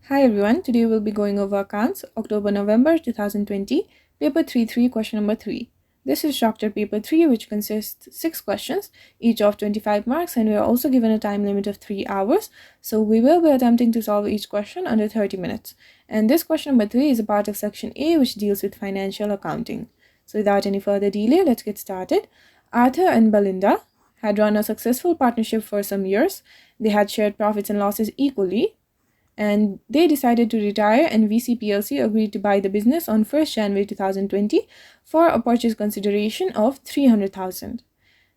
Hi everyone, today we'll be going over accounts October-November 2020, paper 3-3, question number 3. This is structured paper 3 which consists 6 questions, each of 25 marks, and we are also given a time limit of 3 hours. So we will be attempting to solve each question under 30 minutes. And this question number 3 is a part of section A which deals with financial accounting. So without any further delay, let's get started. Arthur and Belinda had run a successful partnership for some years. They had shared profits and losses equally, and they decided to retire, and VC PLC agreed to buy the business on 1st January 2020 for a purchase consideration of 300,000.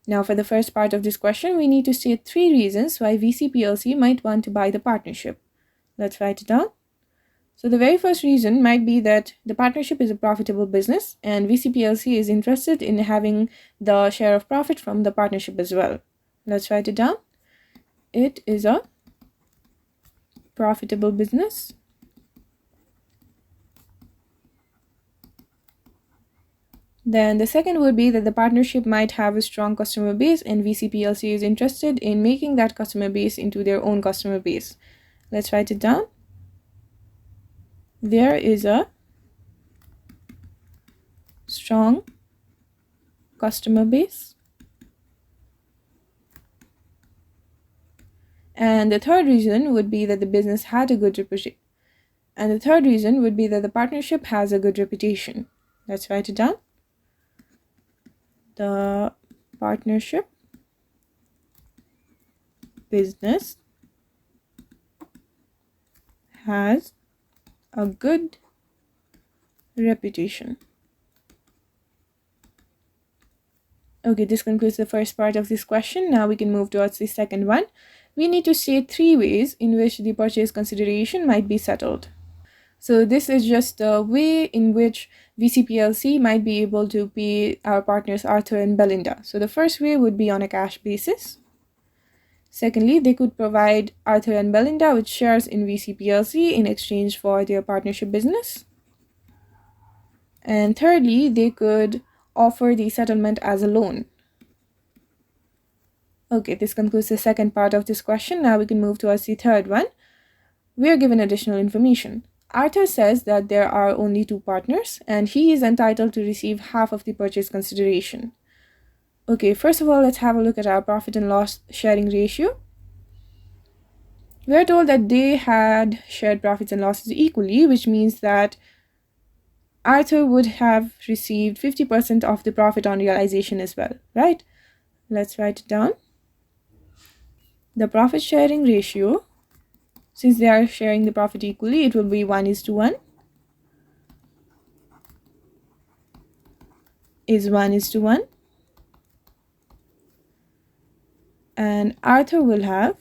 Now for the first part of this question, we need to state 3 reasons why VC PLC might want to buy the partnership. Let's write it down. So the very first reason might be that the partnership is a profitable business and VC PLC is interested in having the share of profit from the partnership as well. Let's write it down. It is a profitable business Then the second would be that the partnership might have a strong customer base and VC PLC is interested in making that customer base into their own customer base. Let's write it down. There is a strong customer base. And the third reason would be that the business had a good reputation. And the third reason would be that the partnership has a good reputation. Let's write it down. The partnership business has a good reputation. Okay, this concludes the first part of this question. Now we can move towards the second one. We need to state 3 ways in which the purchase consideration might be settled. So this is just the way in which VC PLC might be able to pay our partners Arthur and Belinda. So the first way would be on a cash basis. Secondly, they could provide Arthur and Belinda with shares in VC PLC in exchange for their partnership business. And thirdly, they could offer the settlement as a loan. Okay, this concludes the second part of this question. Now we can move towards the third one. We are given additional information. Arthur says that there are only 2 partners and he is entitled to receive half of the purchase consideration. Okay, first of all, let's have a look at our profit and loss sharing ratio. We are told that they had shared profits and losses equally, which means that Arthur would have received 50% of the profit on realization as well, right? Let's write it down. The profit sharing ratio, since they are sharing the profit equally, it will be 1:1. Is 1:1. And Arthur will have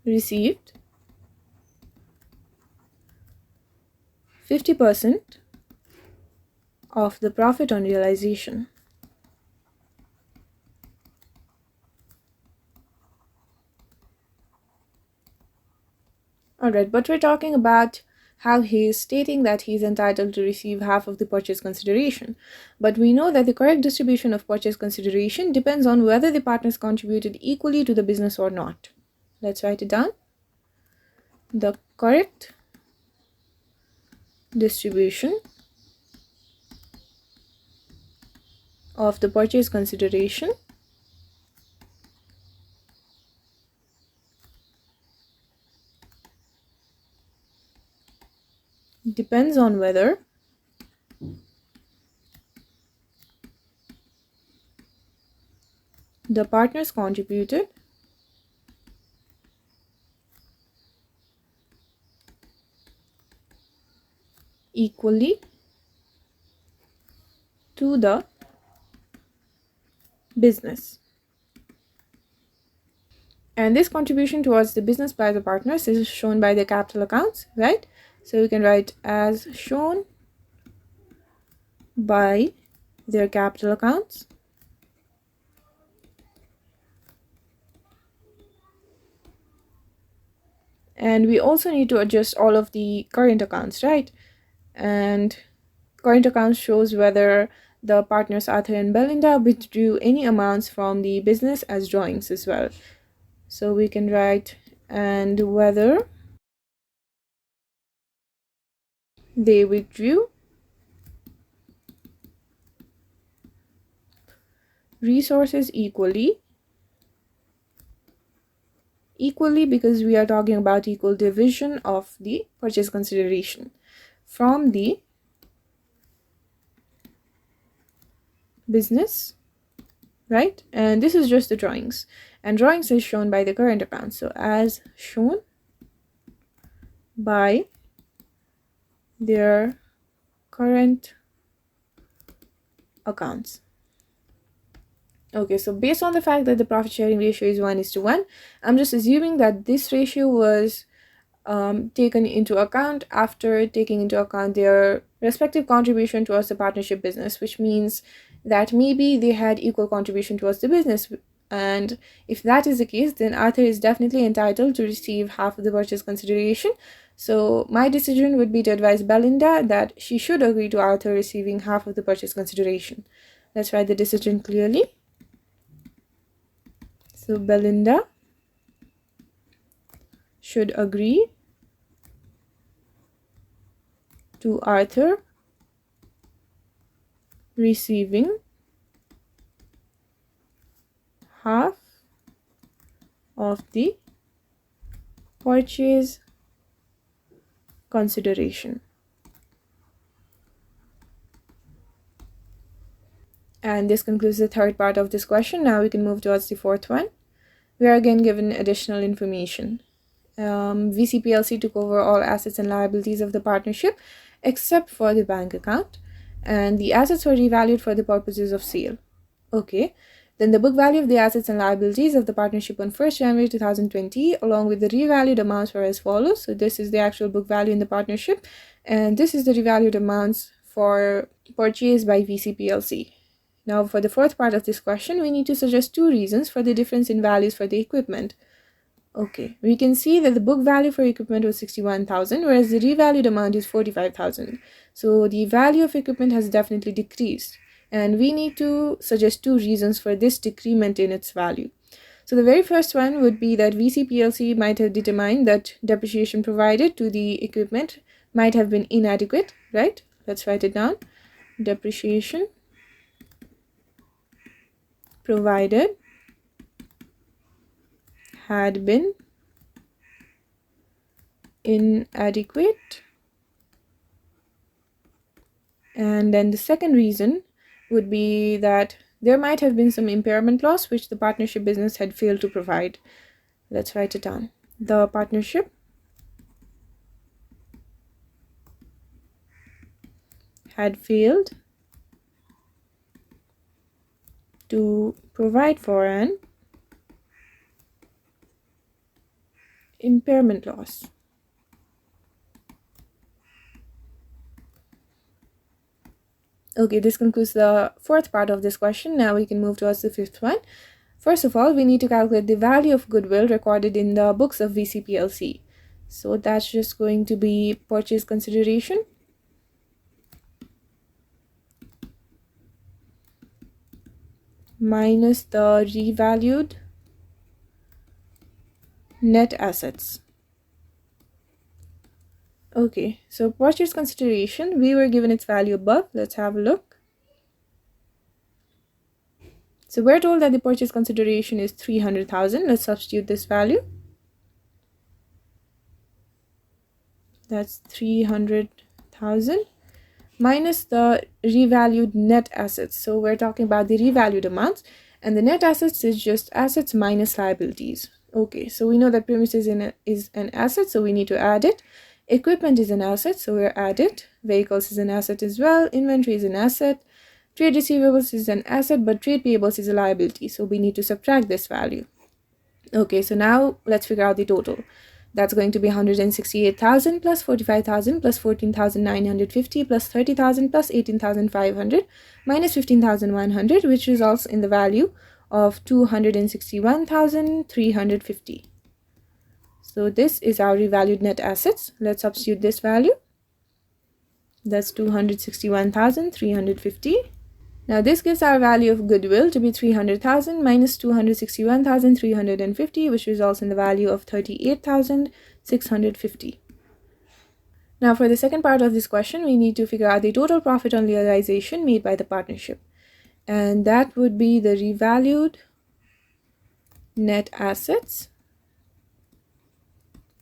received 50% of the profit on realization. Alright, but we're talking about how he is stating that he is entitled to receive half of the purchase consideration. But we know that the correct distribution of purchase consideration depends on whether the partners contributed equally to the business or not. Let's write it down. The correct distribution of the purchase consideration depends on whether the partners contributed equally to the business. And this contribution towards the business by the partners is shown by the capital accounts, right? So we can write as shown by their capital accounts. And we also need to adjust all of the current accounts, right? And current accounts shows whether the partners Arthur and Belinda withdrew any amounts from the business as drawings as well. So we can write and whether they withdrew resources equally because we are talking about equal division of the purchase consideration from the business, right? And this is just the drawings, and drawings is shown by the current account. So as shown by their current accounts. Okay, so based on the fact that the profit sharing ratio is 1:1, I'm just assuming that this ratio was taken into account after taking into account their respective contribution towards the partnership business, which means that maybe they had equal contribution towards the business. And if that is the case, then Arthur is definitely entitled to receive half of the purchase consideration. So my decision would be to advise Belinda that she should agree to Arthur receiving half of the purchase consideration. Let's write the decision clearly. So Belinda should agree to Arthur receiving half of the purchase consideration. And this concludes the third part of this question. Now we can move towards the fourth one. We are again given additional information. VCPLC took over all assets and liabilities of the partnership except for the bank account, and the assets were revalued for the purposes of sale. Okay, then the book value of the assets and liabilities of the partnership on 1st January 2020 along with the revalued amounts were as follows. So this is the actual book value in the partnership, and this is the revalued amounts for purchase by VCPLC. Now for the fourth part of this question, we need to suggest two reasons for the difference in values for the equipment. Okay, we can see that the book value for equipment was 61,000, whereas the revalued amount is 45,000. So the value of equipment has definitely decreased, and we need to suggest two reasons for this decrement in its value. So the very first one would be that VCPLC might have determined that depreciation provided to the equipment might have been inadequate, right? Let's write it down. Depreciation provided had been inadequate. And then the second reason would be that there might have been some impairment loss which the partnership business had failed to provide. Let's write it down. The partnership had failed to provide for an impairment loss. Okay, this concludes the fourth part of this question. Now we can move towards the fifth one. First of all, we need to calculate the value of goodwill recorded in the books of VCPLC. So that's just going to be purchase consideration minus the revalued net assets. Okay, so purchase consideration, we were given its value above. Let's have a look. So we're told that the purchase consideration is 300,000. Let's substitute this value. That's 300,000 minus the revalued net assets. So we're talking about the revalued amounts, and the net assets is just assets minus liabilities. Okay, so we know that premises is an asset, so we need to add it. Equipment is an asset, so we'll add it. Vehicles is an asset as well. Inventory is an asset. Trade receivables is an asset, but trade payables is a liability, so we need to subtract this value. Okay, so now let's figure out the total. That's going to be 168,000 plus 45,000 plus 14,950 plus 30,000 plus 18,500 minus 15,100, which results in the value of 261,350. So this is our revalued net assets. Let's substitute this value. That's 261,350. Now this gives our value of goodwill to be 300,000 minus 261,350, which results in the value of 38,650. Now for the second part of this question, we need to figure out the total profit on realization made by the partnership. And that would be the revalued net assets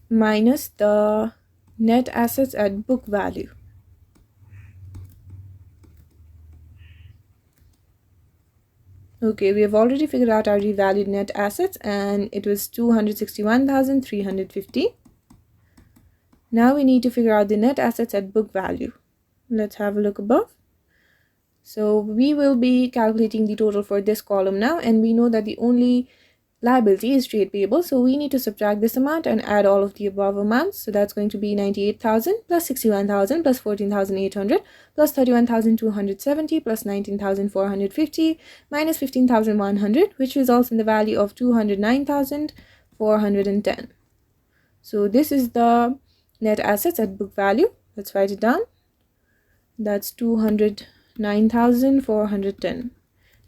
minus the net assets at book value. Okay, we have already figured out our revalued net assets and it was 261,350. Now we need to figure out the net assets at book value. Let's have a look above. So we will be calculating the total for this column now, and we know that the only liability is trade payable, so we need to subtract this amount and add all of the above amounts. So that's going to be 98,000 plus 61,000 plus 14,800 plus 31,270 plus 19,450 minus 15,100, which results in the value of 209,410. So this is the net assets at book value. Let's write it down. That's 209,410,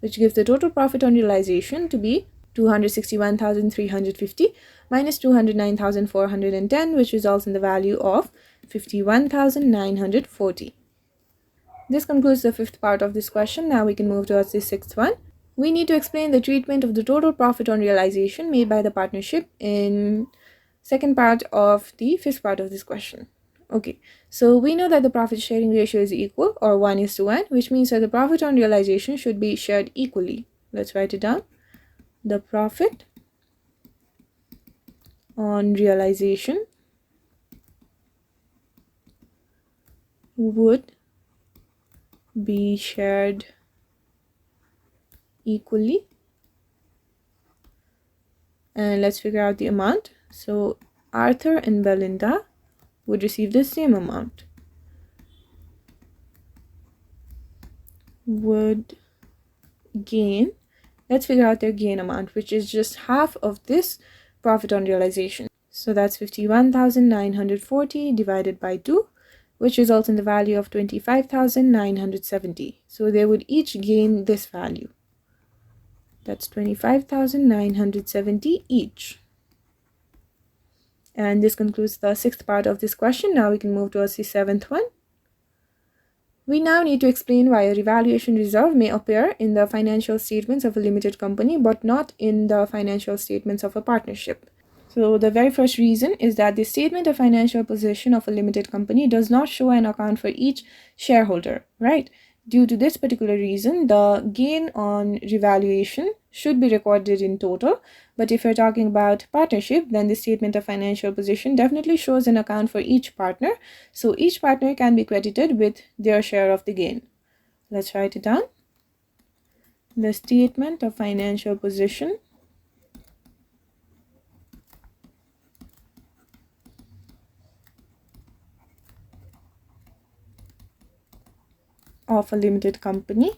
which gives the total profit on realization to be 261,350 minus 209,410, which results in the value of 51,940. This concludes the fifth part of this question. Now we can move towards the sixth one. We need to explain the treatment of the total profit on realization made by the partnership in second part of the fifth part of this question. Okay, so we know that the profit sharing ratio is equal, or 1:1, which means that the profit on realization should be shared equally. Let's write it down. The profit on realization would be shared equally. And let's figure out the amount. So Arthur and Belinda would receive the same amount. Would gain, let's figure out their gain amount, which is just half of this profit on realization. So that's 51,940 divided by 2, which results in the value of 25,970. So they would each gain this value. That's 25,970 each. And this concludes the sixth part of this question. Now we can move towards the seventh one. We now need to explain why a revaluation reserve may appear in the financial statements of a limited company but not in the financial statements of a partnership. So the very first reason is that the statement of financial position of a limited company does not show an account for each shareholder, right? Due to this particular reason, the gain on revaluation should be recorded in total. But if you're talking about partnership, then the statement of financial position definitely shows an account for each partner. So each partner can be credited with their share of the gain. Let's write it down. The statement of financial position of a limited company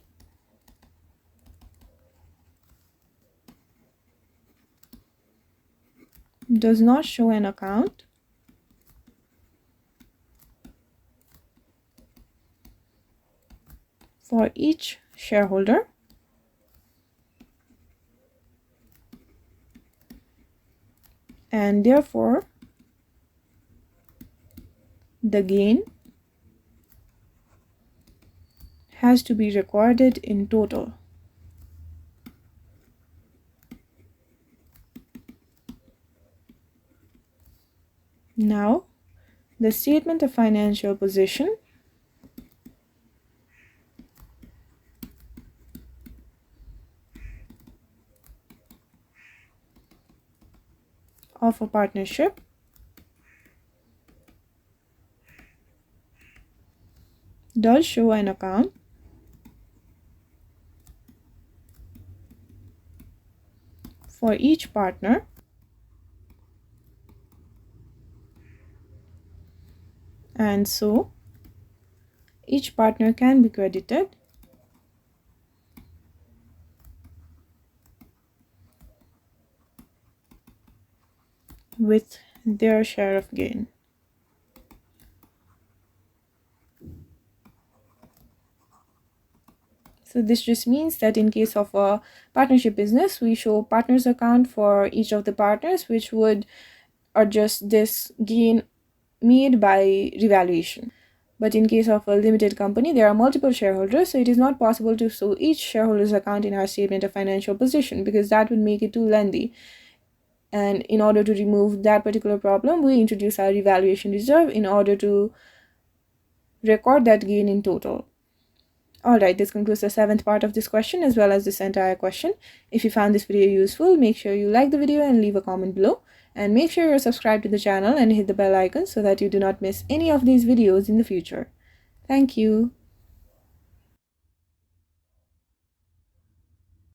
does not show an account for each shareholder and therefore the gain has to be recorded in total. Now, the statement of financial position of a partnership does show an account for each partner and so each partner can be credited with their share of gain. So this just means that in case of a partnership business, we show partners account for each of the partners, which would adjust this gain made by revaluation. But in case of a limited company, there are multiple shareholders, so it is not possible to show each shareholder's account in our statement of financial position because that would make it too lengthy. And in order to remove that particular problem, we introduce our revaluation reserve in order to record that gain in total. Alright, this concludes the 7th part of this question as well as this entire question. If you found this video useful, make sure you like the video and leave a comment below. And make sure you're subscribed to the channel and hit the bell icon so that you do not miss any of these videos in the future. Thank you.